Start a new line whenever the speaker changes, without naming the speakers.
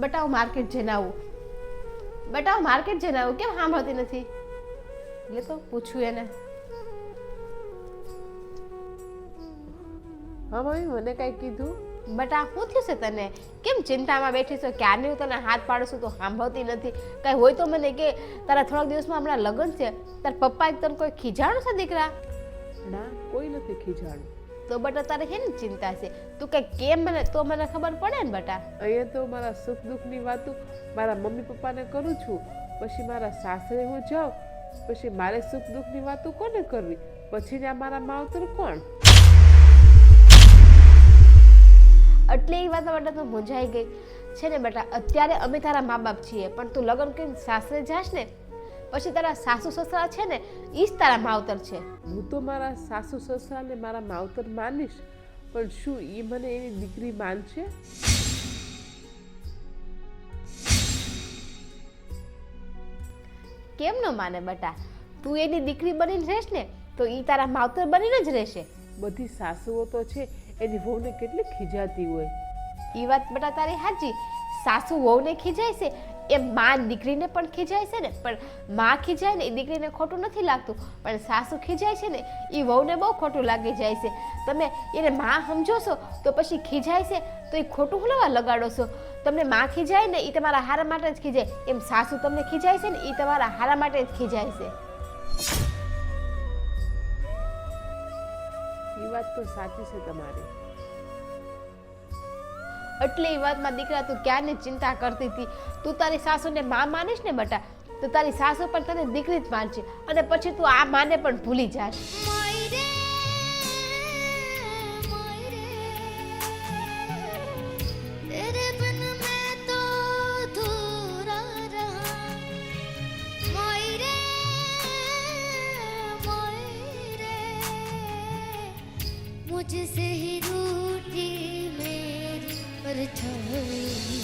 બટા હું માર્કેટ જઈને આવું, બટા હું માર્કેટ જઈને આવું, કેમ સાંભળતી નથી? એટલે તો પૂછ્યું એને.
હા મમ્મી, મને કઈ કીધું?
બટા શું થયું છે તને? કેમ ચિંતામાં બેઠી છો? ક્યારની હું તને હાથ પાડું છું તો સાંભળતી નથી. કઈ હોય તો મને કે. તારા થોડાક દિવસમાં હમણાં લગ્ન છે, તાર પપ્પા તને કોઈ ખીજાણું છે દીકરા?
ના, કોઈ નથી ખીજાણું.
તો બટા તારે શેની ચિંતા છે? તું કઈ કેમ મને તો મને ખબર પડે ને બટા.
અહીંયા તો મારા સુખ દુઃખની વાતો મારા મમ્મી પપ્પાને કરું છું, પછી મારા સાસરે હું જાઉં, પછી મારે સુખ દુઃખની વાતો કોને કરવી? પછી ને મારા માવતર કોણ?
એટલે એ વાત માટે તું મૂંઝાઈ ગઈ છે ને બેટા. અત્યારે અમે તારા મા બાપ છીએ, પણ તું લગ્ન કરીને સાસરે જાશ ને પછી તારા સાસુ સસરા છે ને ઈ જ તારા માવતર છે.
હું તો મારા સાસુ સસરાને મારા માવતર માનીશ, પણ શું એ મને એની દીકરી માનશે?
કેમ ન માને બેટા? તું એની દીકરી બનીને રહેશ ને તો ઈ તારા માવતર બનીને જ રહેશે.
બધી સાસુઓ તો છે એની વહુને કેટલી ખીજાતી હોય.
ઈ વાત બેટા તારી સાચી. સાસુ વહુને ખીજાય છે એમ માં દીકરીને પણ ખીજાય છે ને, પણ માં ખીજાય ને એ દીકરીને ખોટું નથી લાગતું, પણ સાસુ ખીજાય છે ને એ વહુને બહુ ખોટું લાગી જાય છે. તમે એને માં સમજો છો તો પછી ખીજાય છે તો એ ખોટું હલવા લગાડો છો. તમને માં ખીજાય ને એ તમારા હારા માટે જ ખીજાય, એમ સાસુ તમને ખીજાય છે ને એ તમારા હારા માટે જ ખીજાય છે.
એ વાત તો સાચી છે તમારી.
એટલે એ વાતમાં દીકરા તું ક્યારની ચિંતા કરતી હતી. તું તારી સાસુને માં માનીશ ને બટા તો તારી સાસુ પણ તને દીકરી જ માનશે, અને પછી તું આ માને પણ ભૂલી જાશ.
मुझसे ही रूठी मेरी परछाई